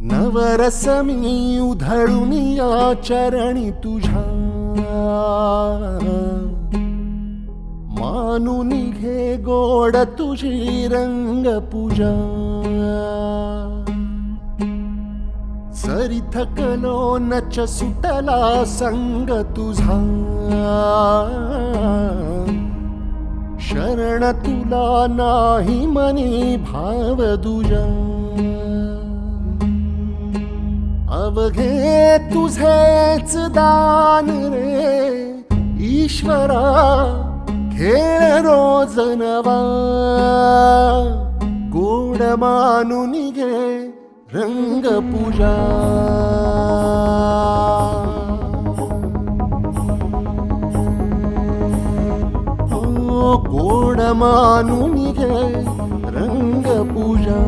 नवरस मी उधळून या चरणी तुझ्या, मानून घे गोड तुझी रंग पूजा. सरी थकलो नच सुटला संग तुझा, शरण तुला नाही मनी भाव दुजा. अवघे तुझेच दान रे ईश्वरा, खेळ रोज नवा. गोड मानून घे रंग पूजा. गोड मानून घे रंग पूजा.